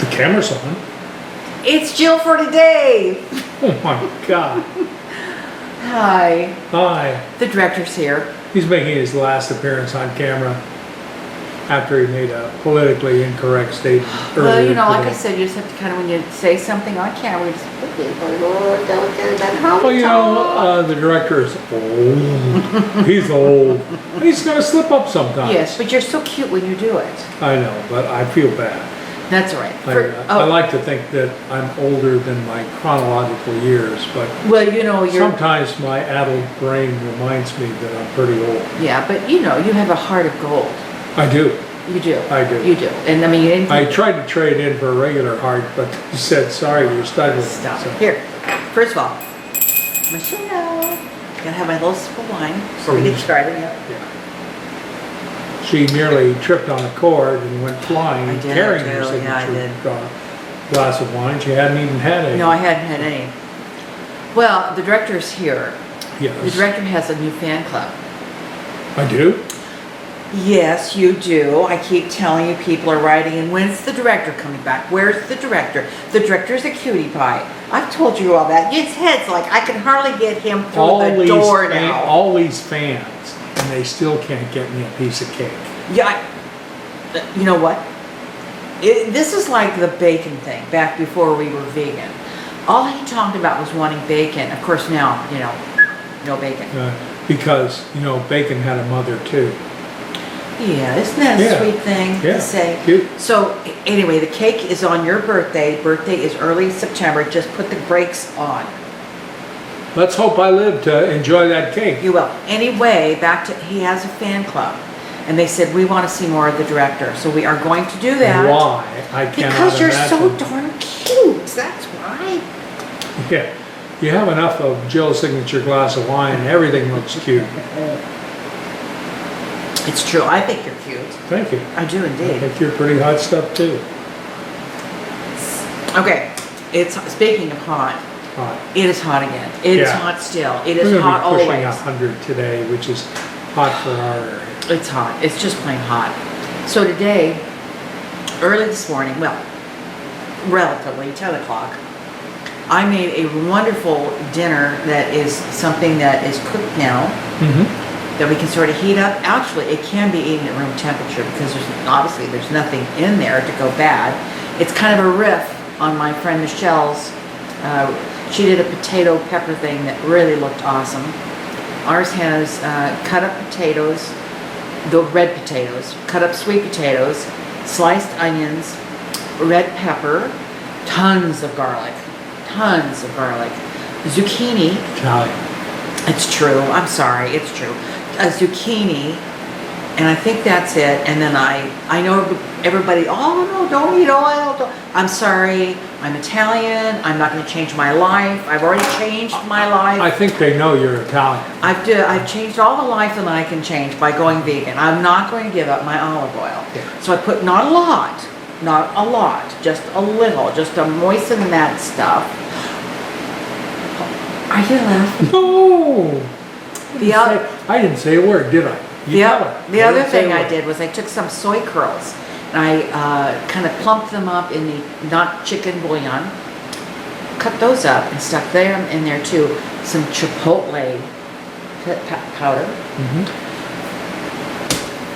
The camera's on. It's Jill for today. Oh my God. Hi. Hi. The director's here. He's making his last appearance on camera after he made a politically incorrect statement Well, earlier you know, like I today. said, you just have to kind of, when you say something on camera, you just put it Well, you know, the director is old. He's old. And he's going to slip up sometimes. Yes, but you're so cute when you do it. I know, but I feel bad. That's all right. I like to think that I'm older than my chronological years, but well, you know, you're... sometimes my adult brain reminds me that I'm pretty old. Yeah, but you know, you have a heart of gold. I do. You do. I do. You do. And I mean, you didn't... I tried to trade in for a regular heart, but he said, sorry, you're stuck with it. Stop. So- Here, first of all, Michelle. Gotta have my little sip of wine before we get started. Yeah. Yeah. She nearly tripped on a cord and went flying, I did, carrying her too. Yeah, I signature did. glass of wine. She hadn't even had any. No, I hadn't had any. Well, the director's here. The Yes, director has a new fan club. I do. Yes, you do. I keep telling you, people are writing, and when's the director coming back? Where's the director? The director's a cutie pie. I've told you all that. His head's like, I can hardly get him through the door now. All these fans, and they still can't get me a piece of cake. Yeah, you know what? This is like the bacon thing, back before we were vegan. All he talked about was wanting bacon. Of course now, you know, no bacon. Because, you know, bacon had a mother too. Yeah, isn't that a Yeah. sweet thing Yeah, to say? cute. So anyway, the cake is on your birthday. Birthday is early September. Just put the brakes on. Let's hope I live to enjoy that cake. You will. Anyway, back to, he has a fan club. And they said, we want to see more of the director. So we are going to do that. Why? I cannot Because you're so imagine. darn cute. That's why. Yeah. You have enough of Jill's signature glass of wine, everything looks cute. It's true. I think you're cute. Thank you. I do I indeed. think you're pretty hot stuff too. Okay. It's speaking of hot. Hot. It is hot again. It is Yeah. hot still. It is We're hot going to be pushing always. 100 today, which is hot for our area. It's hot. It's just plain hot. So today, early this morning, well, relatively 10 o'clock, I made a wonderful dinner that is something that is cooked now, that we can sort of heat up. Actually, it can be eaten at room temperature because obviously there's nothing in there to go bad. It's kind of a riff on my friend Michelle's. She did a potato pepper thing that really looked awesome. Ours has cut up potatoes, the red potatoes, cut up sweet potatoes, sliced onions, red pepper, tons of garlic, zucchini. Italian. It's true. I'm sorry. It's true. A zucchini, and I think that's it. And then I know everybody, oh no, don't eat oil. Don't. I'm sorry. I'm Italian. I'm not going to change my life. I've already changed my life. I think they know you're Italian. I've changed all the life that I can change by going vegan. I'm not going to give up my olive oil. Yeah. So I put not a lot, just a little, just to moisten that stuff. Are you laughing? No! I didn't say a word, did I? You tell her. The I other didn't say thing a I word. did was I took some soy curls and I kind of plumped them up in the not chicken bouillon, cut those up and stuck them in there too. Some chipotle powder,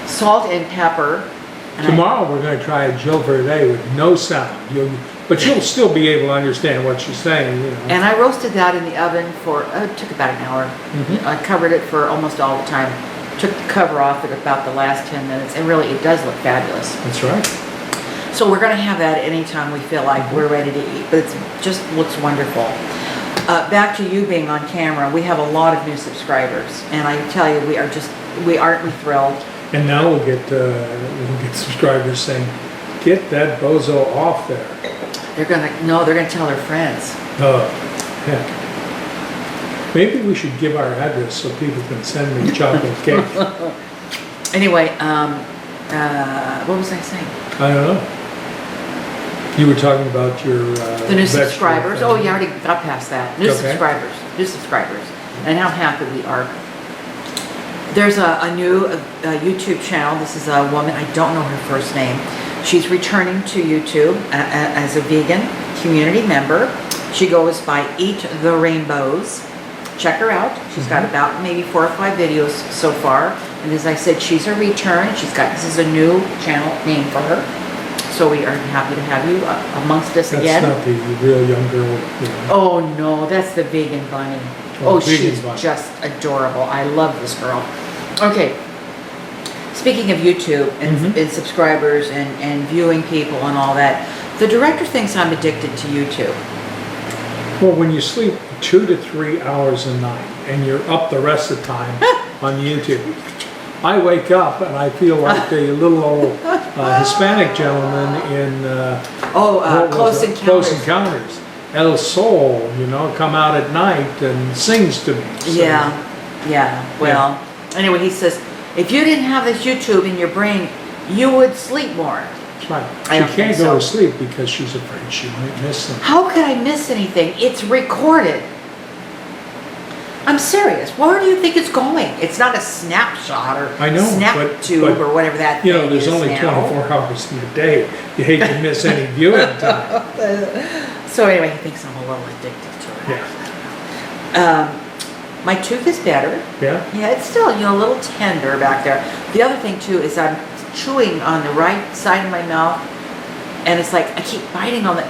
salt and pepper. And Tomorrow we're going to try a Jill for today with no sound. But you'll still be able to understand what she's saying, you know. And I roasted that in the oven for, it took about an hour. I covered it for almost all the time. Took the cover off at about the last 10 minutes, and really it does look fabulous. That's right. So we're going to have that anytime we feel like we're ready to eat, but it just looks wonderful. Back to you being on camera, we have a lot of new subscribers, and I tell you, we aren't thrilled. And now we'll get subscribers saying, get that bozo off there. They're going to tell their friends. Oh, heck. Maybe we should give our address so people can send me chocolate cake. Anyway, what was I saying? I don't know. You were talking about your The new vegetable subscribers. thing. Oh, you already got past that. New Okay. subscribers, and how happy we are. There's a new YouTube channel. This is a woman. I don't know her first name. She's returning to YouTube as a vegan community member. She goes by Eat the Rainbows. Check her out. She's got about maybe 4 or 5 videos so far. And as I said, she's a return. This is a new channel name for her. So we are happy to have you amongst us again. That's not the real young girl. You know. Oh no, that's the vegan bunny. Oh, she's vegan bunny. just adorable. I love this girl. Okay. Speaking of YouTube and subscribers and viewing people and all that, the director thinks I'm addicted to YouTube. Well, when you sleep 2 to 3 hours a night and you're up the rest of the time on YouTube, I wake up and I feel like the little old Hispanic gentleman in Close Encounters. Close Encounters. El Sol, you know, come out at night and sings to me. So, Yeah. Well, anyway, he says, if you didn't have this YouTube in your brain, you would sleep more. That's right. I She don't can't think go so. to sleep because she's afraid she might miss something. How could I miss anything? It's recorded. I'm serious. Where do you think it's going? It's not a snapshot or I know, SnapTube but, or whatever that you know, thing there's is only now. 24 hours in a day. You hate to miss any viewing time. So anyway, he thinks I'm a little addicted to it. Yeah. My tooth is better. Yeah? Yeah, it's still, a little tender back there. The other thing too is I'm chewing on the right side of my mouth, and it's like I keep biting on the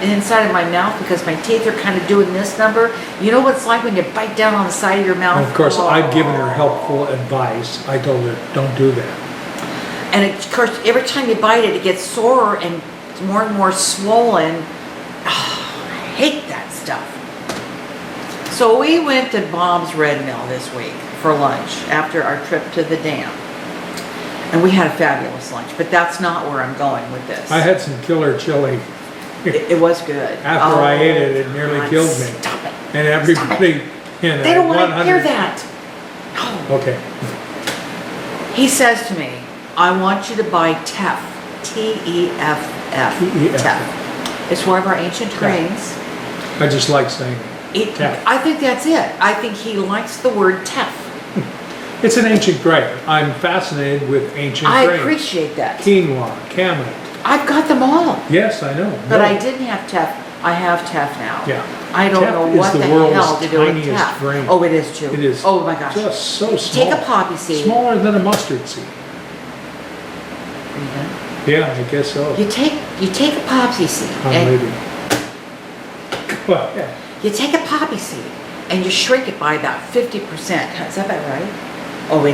inside of my mouth because my teeth are kind of doing this number. You know what it's like when you bite down on the side of your mouth? And of course, I've given her helpful advice. I told her, don't do that. And of course, every time you bite it, it gets sorer and more swollen. I hate that stuff. So we went to Bob's Red Mill this week for lunch after our trip to the dam. And we had a fabulous lunch, but that's not where I'm going with this. I had some killer chili. It was good. After I ate it, it nearly God, killed me. Stop it. And everybody in They don't want to 100 hear that. No. Okay. He says to me, I want you to buy Teff. T-E-F-F. T-E-F-F. It's one of our ancient Teff. grains. I just like saying it. Teff. I think that's it. I think he likes the word Teff. It's an ancient grain. I'm fascinated with ancient I grains. appreciate that. Quinoa, kamut. I've got them all. Yes, I know. But No. I didn't have Teff. I have Teff now. Yeah. I don't Teff know is what the the world's hell to do with tiniest Teff. grain. Oh, it is too. It is. Oh my gosh. Just so small. Take a poppy seed. Smaller than a mustard seed. Yeah, I guess so. You take a poppy seed. Maybe. Go ahead. You take a poppy seed and you shrink it by about 50%. Is that about right? Oh,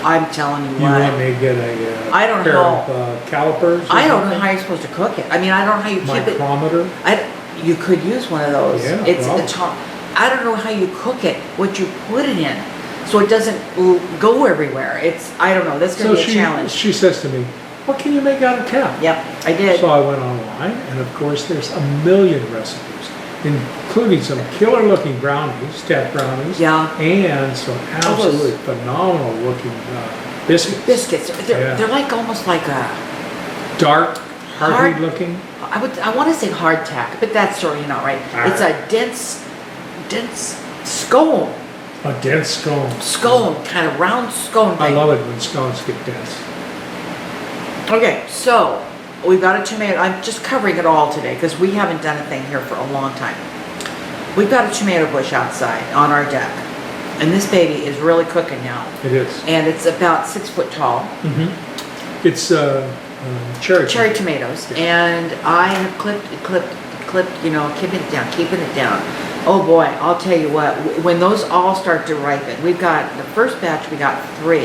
I'm telling you You what. want me to get a I don't pair know. of calipers? Or I don't know something? how you're supposed to cook it. I mean, I don't know how you keep it. Micrometer? You could use one of those. Yeah, It's well. a top. I don't know how you cook it, what you put it in, so it doesn't go everywhere. I don't know. That's going to be a challenge. She says to me, what can you make out of Teff? Yep, I did. So I went online, and of course there's a million recipes, including some killer looking brownies, Teff brownies, Yeah. and some absolutely phenomenal looking biscuits. Biscuits. They're like almost like a Dark, hearty Hard- looking. I want to say hardtack, but that's certainly not right. It's a dense scone, A dense scone. kind of round scone I thing. love it when scones get dense. Okay, so we've got a tomato. I'm just covering it all today because we haven't done a thing here for a long time. We've got a tomato bush outside on our deck, and this baby is really cooking now. It is. And it's about 6 foot tall. Mm-hmm. It's cherry Tomatoes, and I have clipped, keeping it down. Oh boy, I'll tell you what, when those all start to ripen, we've got, the first batch, we got 3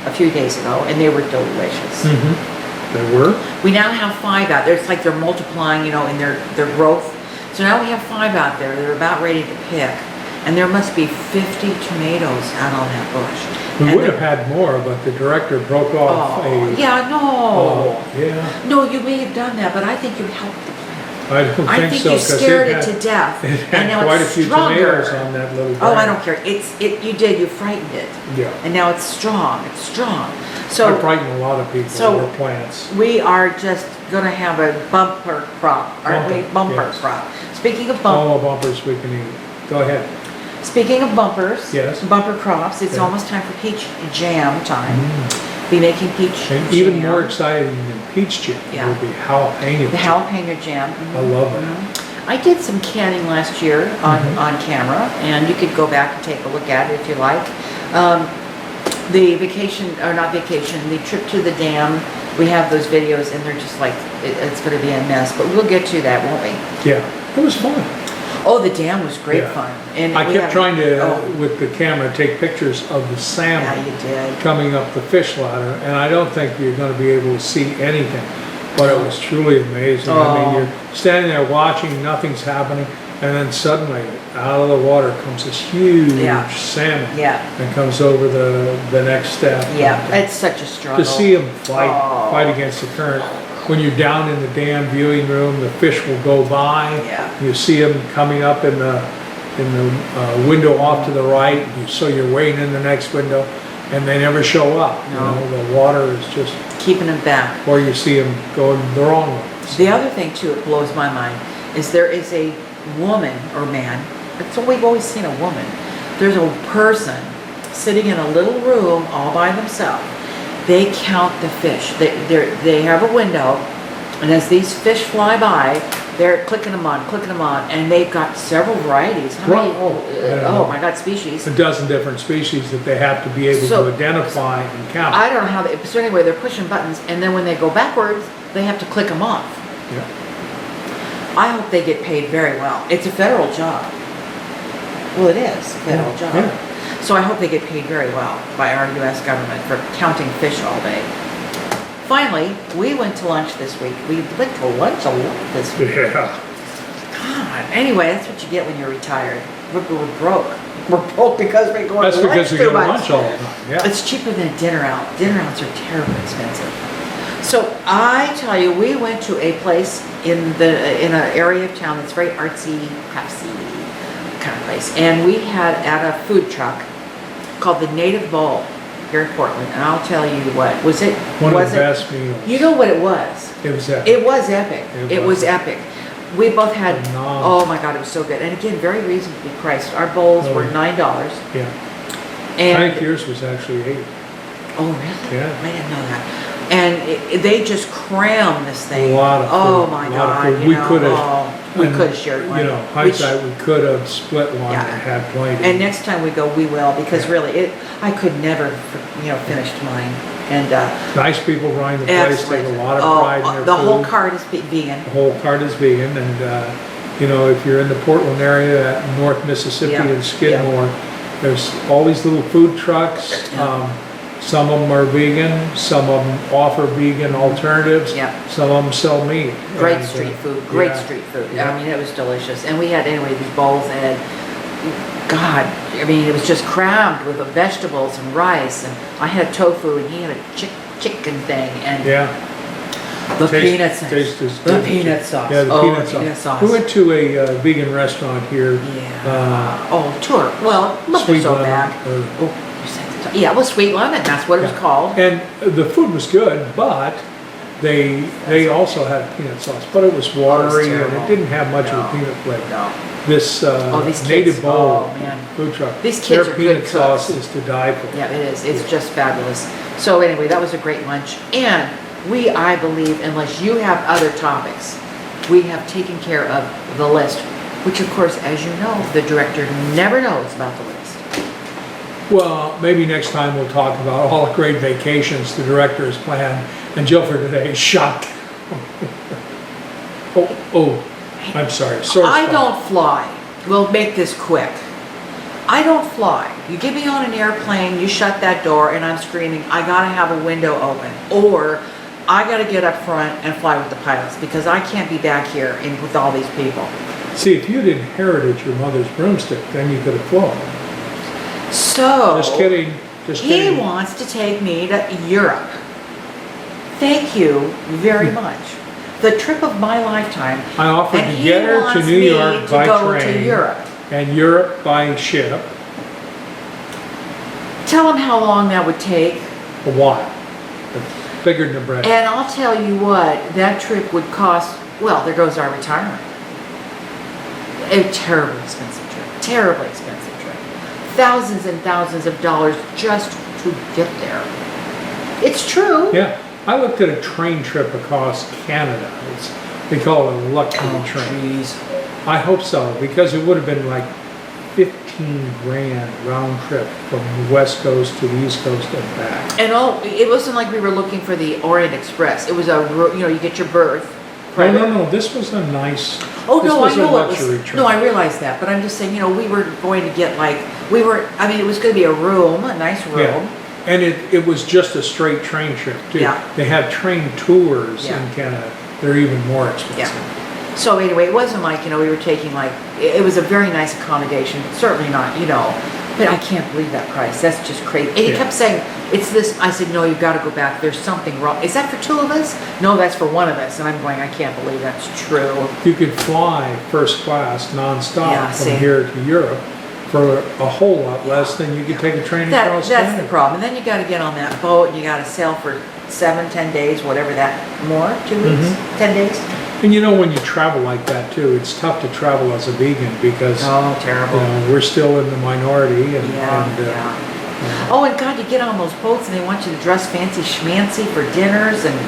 a few days ago, and they were delicious. Mm-hmm. There were? We now have 5 out there. It's like they're multiplying, in their growth. So now we have 5 out there. They're about ready to pick. And there must be 50 tomatoes out on that bush. We And would have they're- had more, but the director broke off a... Yeah, no. Oh, yeah. No, you may have done that, but I think you helped the plant. I don't I think think so. you 'cause scared it had- to death. It and had now quite a it's few stronger. tomatoes on that little Oh, I branch. don't care. You did. You frightened it. Yeah. And now it's strong. It's strong. I So frighten a lot of people so- with plants. we are just going to have a bumper crop, aren't we? Bumper, Bumper yes. crop. Speaking of bumper. All the bumpers we can eat. Go ahead. Speaking of bumpers, Yes. bumper crops, it's Yeah. almost time for peach jam time. be making peach And even jam. more exciting than peach jam Yeah. will be jalapeno. The jalapeno jam. I love it. I did some canning last year on camera, and you could go back and take a look at it if you like. The vacation, or not vacation, the trip to the dam, we have those videos, and they're just like, it's going to be a mess, but we'll get to that, won't we? Yeah, it was fun. Oh, the dam was great Yeah. fun. And I we kept have- trying to, Oh, with the camera, take pictures of the yeah, salmon you did. coming up the fish ladder, and I don't think you're going to be able to see anything. But it was truly amazing. I Oh. mean, you're standing there watching, nothing's happening, and then suddenly, out of the water comes this huge Yeah. salmon Yeah, and comes over the next step. yeah, And it's such a struggle. to see them Oh. fight against the current. When you're down in the dam viewing room, the fish will go by. Yeah. You see them coming up in the window off to the right. So you're waiting in the next window, and they never show up. No. You know, the water is just, Keeping them back. or you see them going the wrong way. The other thing too, it blows my mind, is there is a woman or man, we've always seen a woman, there's a person sitting in a little room all by themselves. They count the fish. They have a window, and as these fish fly by, they're clicking them on, and they've got several varieties. How many? Right. Oh my God, species. A dozen different species that they have to be able So- to identify and count. I don't know how they, so anyway, they're pushing buttons, and then when they go backwards, they have to click them off. Yeah. I hope they get paid very well. It's a federal job. Well, it is a federal job. Yeah. So I hope they get paid very well by our U.S. government for counting fish all day. Finally, we went to lunch this week. We went to lunch a lot this week. Yeah. God. Anyway, that's what you get when you're retired. We're broke. We're broke because we're going That's to lunch because we too go to much. lunch all the time. Yeah. It's cheaper than a dinner out. Dinner outs are terribly expensive. So I tell you, we went to a place in an area of town that's very artsy, craftsy kind of place, and we had at a food truck called the Native Bowl here in Portland. And I'll tell you what, One of the it? best meals. You know what it was? It was that. It was epic. It It was. was epic. We both had, Phenomenal. oh my God, it was so good. And again, very reasonably priced. Our bowls Oh, were yeah. $9. Yeah. I And think yours was actually 8. oh really? Yeah. I didn't know that. And they just crammed this thing. A lot of food. Oh my a lot of God! food. You We know, could have. we could have shared one. You know, Which- hindsight, we could have split one Yeah. and had plenty. And next time we go, we will, because Yeah. really, I could never, finished mine. And Nice people running the place, excellent. take a lot of pride in their the food. whole cart is vegan. The whole cart is vegan, and if you're in the Portland area, at North Mississippi Yeah. and Skidmore, there's all these little food trucks. Yeah. Some of them are vegan, some of them offer vegan alternatives. Yeah. Some of them sell meat. Great And, street food, great yeah. street food. Yeah. I mean, it was delicious. And we had, anyway, these bowls that had, God, I mean, it was just crammed with the vegetables and rice. And I had tofu, and he had a chicken thing, and Yeah. the Taste- peanut sauce. taste is The good. peanut sauce. Yeah, the Oh, peanut the peanut sauce. We went to a vegan restaurant here. Tour. Well, not Sweet so Lemon, bad. or- Oh, you said so. Yeah, well, Sweet Lemon, that's what it was Yeah. called. And the food was good, but they also had peanut sauce, but it was watery and terrible. it didn't have much of No. a peanut flavor. No. This these kids, Native Bowl oh, man. food truck, These kids their are peanut good sauce cooks. is to die for. Yeah, it is. It's just fabulous. So anyway, that was a great lunch. And I believe, unless you have other topics, we have taken care of the list, which of course, as you know, the director never knows about the list. Well, maybe next time we'll talk about all the great vacations the director has planned, and Jill for today is shocked. I'm sorry. Sore I spot. don't fly. We'll make this quick. I don't fly. You get me on an airplane, you shut that door, and I'm screaming, I gotta have a window open. Or I gotta get up front and fly with the pilots, because I can't be back here with all these people. See, if you'd inherited your mother's broomstick, then you could have flown. So Just kidding. Just he kidding. wants to take me to Europe. Thank you very much. The trip of my lifetime. I offered And to he get her to wants New me York to by go to train Europe. and Europe by ship. Tell him how long that would take. A while. Bigger than a bread. And I'll tell you what, that trip would cost, well, there goes our retirement. A terribly expensive trip. Terribly expensive trip. Thousands and thousands of dollars just to get there. It's true. Yeah, I looked at a train trip across Canada. They call it a luxury train. Jeez. I hope so, because it would have been like 15 grand round trip from the West Coast to the East Coast and back. And it wasn't like we were looking for the Orient Express. It was you get your berth. No, this was a nice, Oh, this no, was I know a it luxury was. train. No, I realized that, but I'm just saying, we were going to get it was going to be a room, a nice room. Yeah. And it was just a straight train trip too. Yeah. They have train tours Yeah. in Canada. They're even more expensive. Yeah. So anyway, it wasn't like, we were taking it was a very nice accommodation, certainly not, but I can't believe that price. That's just crazy. And he Yeah. kept saying, it's this. I said, no, you've got to go back. There's something wrong. Is that for two of us? No, that's for one of us. And I'm going, I can't believe that's true. You could fly first class nonstop Yeah, from see. here to Europe for a whole lot less than you could take a train across That's Canada. the problem. And then you got to get on that boat and you got to sail for 7-10 days, whatever that, more, 2 weeks, Mm-hmm. 10 days. And when you travel like that too, it's tough to travel as a vegan because Oh, terrible. we're still in the minority. Yeah. Oh, and God, you get on those boats and they want you to dress fancy schmancy for dinners, and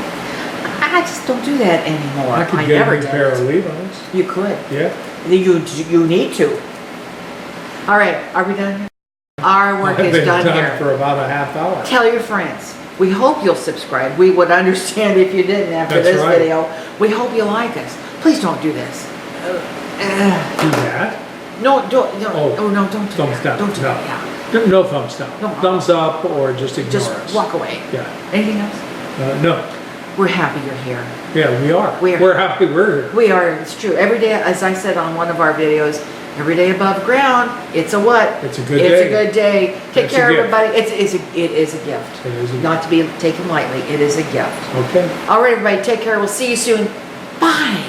I just don't do that anymore. I could get never a new did. pair of Levi's. You could. Yeah. You need to. All right, are we done? Our work I've is been done done here. for about a half hour. Tell your friends. We hope you'll subscribe. We would understand if you didn't after That's this right. video. We hope you like us. Please don't do this. Do that. No, don't. Oh, No, don't do thumbs that. down. Don't do No. that. Yeah. No thumbs down. No. Thumbs up or just ignore Just us. walk away. Yeah. Anything else? No. We're happy you're here. Yeah, we are. We're- We're happy we're here. We are. It's true. Every day, as I said on one of our videos, every day above ground, it's a what? It's a good It's day. a good day. Take It's a care, gift. everybody. It is a gift. It is a Not to be taken lightly. It is a gift. Okay. All right, everybody. Take care. We'll see you soon. Bye.